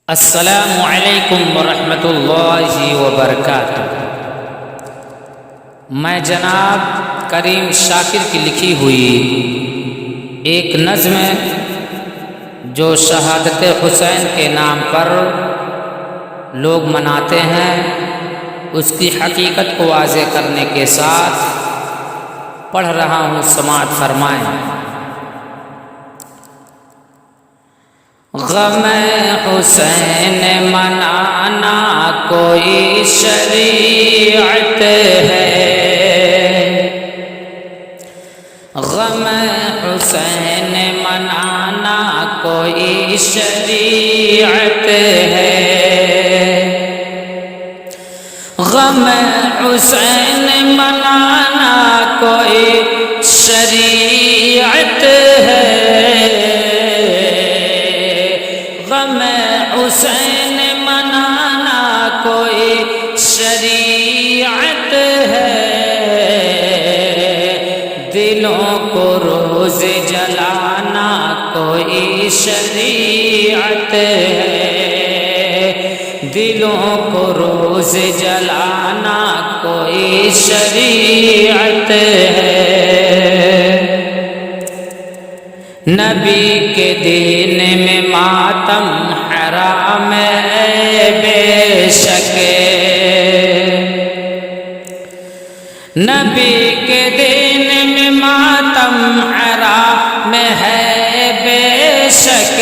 السلام علیکم ورحمۃ اللہ وبرکاتہ۔ میں جناب کریم شاکر کی لکھی ہوئی ایک نظم جو شہادت حسین کے نام پر لوگ مناتے ہیں، اس کی حقیقت کو واضح کرنے کے ساتھ پڑھ رہا ہوں، سماعت فرمائیں۔ غم حسین منانا کوئی شریعت ہے، غم حسین منانا کوئی شریعت ہے، غم حسین منانا کوئی شریعت ہے، غم حسین منانا کوئی شریعت ہے، دلوں کو روز جلانا کوئی شریعت ہے، دلوں کو روز جلانا کوئی شریعت ہے، نبی کے دین میں ماتم حرام ہے بے شک، نبی کے دین میں ماتم حرام ہے بے شک،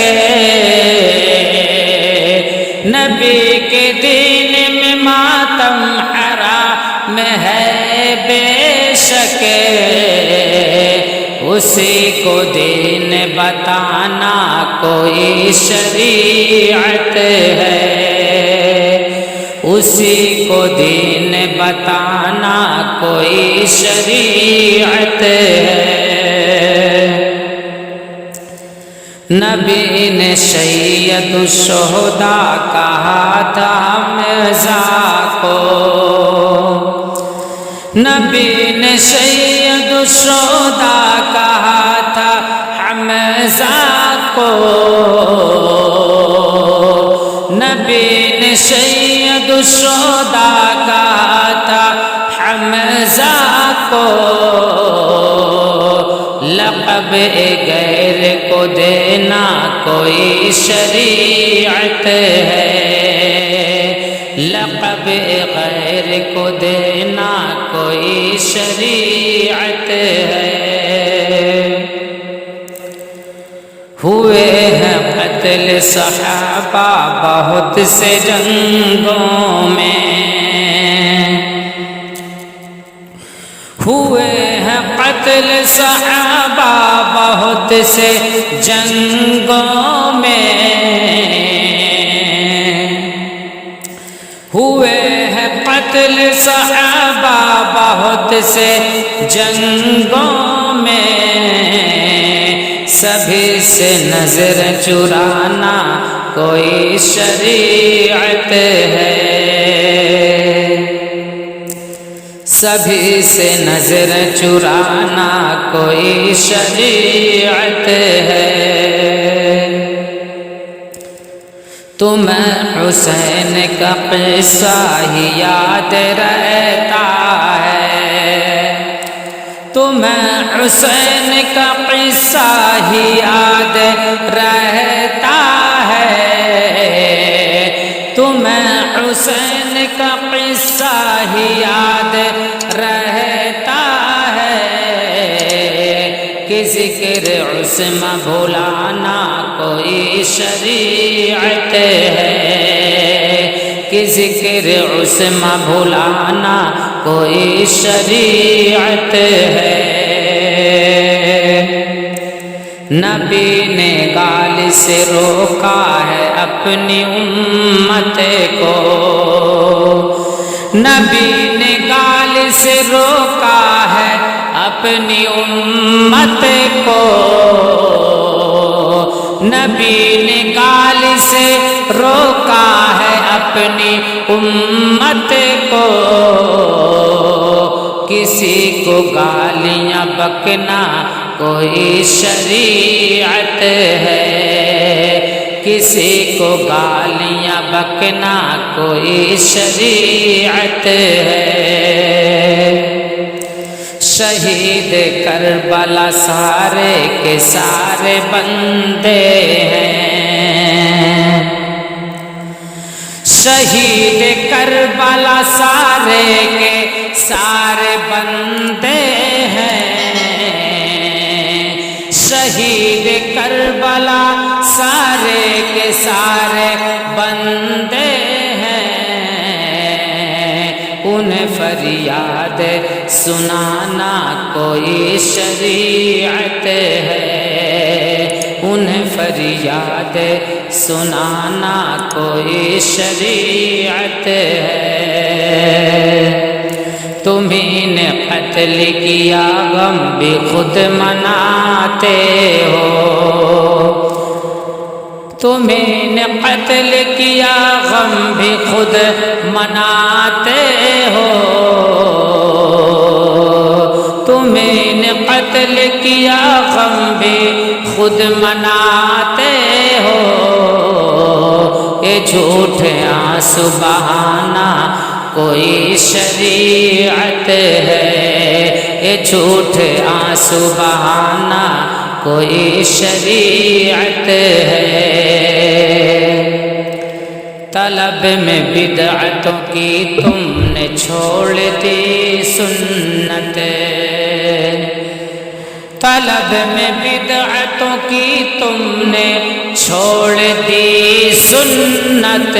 نبی کے دین میں ماتم حرام ہے بے شک، اسی کو دین بتانا کوئی شریعت ہے، اسی کو دین بتانا کوئی شریعت ہے، نبی نے سید الشہداء کہا تھا حمزہ کو، نبی نے سید الشہداء کہا تھا حمزہ کو، نبی نے سید الشہداء کہا تھا حمزہ کو، لقب غیر کو دینا کوئی شریعت ہے، لقب غیر کو دینا کوئی شریعت ہے، ہوئے ہیں قتل صحابہ بہت سے جنگوں میں، ہوئے ہیں قتل صحابہ بہت سے جنگوں میں، ہوئے ہیں قتل صحابہ بہت سے جنگوں میں، سبھی سے نظر چرانا کوئی شریعت ہے، سبھی سے نظر چرانا کوئی شریعت ہے، تمہیں حسین کا قصہ ہی یاد رہتا ہے، تمہیں حسین کا قصہ ہی یاد رہتا ہے، تمہیں حسین کا قصہ ہی یاد رہتا ہے، کہ ذکر عصمت بھلانا کوئی شریعت ہے، کہ ذکر عصمت بھلانا کوئی شریعت ہے، نبی نے گال سے روکا ہے اپنی امت کو، نبی نے گال سے روکا ہے اپنی امت کو، نبی نے گال سے روکا ہے اپنی امت کو، کسی کو گالیاں بکنا کوئی شریعت ہے، کسی کو گالیاں بکنا کوئی شریعت ہے۔ شہید کربلا سارے کے سارے بندے ہیں، شہید کربلا سارے کے سارے بندے ہیں، شہید کربلا سارے کے سارے بندے ہیں، انہیں فریاد سنانا کوئی شریعت ہے، انہیں فریاد سنانا کوئی شریعت ہے۔ تمہیں نے قتل کیا غم بھی خود مناتے ہو، تمہیں نے قتل کیا غم بھی خود مناتے ہو، تمہیں نے قتل کیا غم بھی خود مناتے ہو، یہ جھوٹ آنسو بہانا کوئی شریعت ہے، یہ جھوٹ آنسو بہانا کوئی شریعت ہے۔ طلب میں بدعتوں کی تم نے چھوڑ دی سنت، طلب میں بدعتوں کی تم نے چھوڑ دی سنت،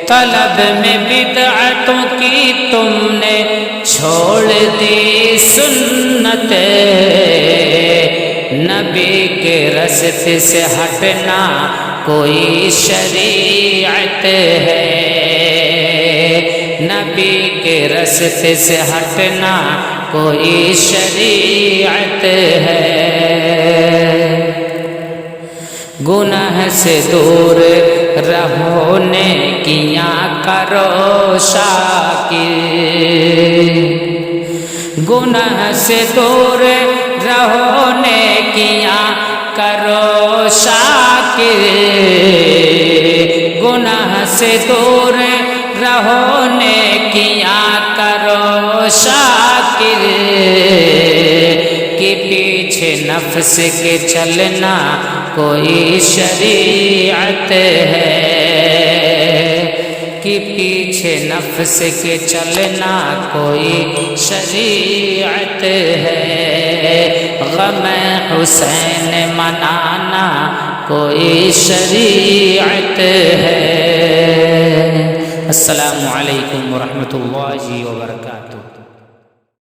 طلب میں بدعتوں کی تم نے چھوڑ دی سنت، نبی کے راستے سے ہٹنا کوئی شریعت ہے، نبی کے راستے سے ہٹنا کوئی شریعت ہے۔ گناہ سے دور رہو نیکیاں کرو شاکر، گناہ سے دور رہو نیکیاں کرو شاکر، گناہ سے دور رہو نیکیاں کرو شاکر، کہ پیچھے نفس کے چلنا کوئی شریعت ہے، کہ پیچھے نفس کے چلنا کوئی شریعت ہے، غم حسین منانا کوئی شریعت ہے۔ السلام علیکم ورحمۃ اللہ وبرکاتہ۔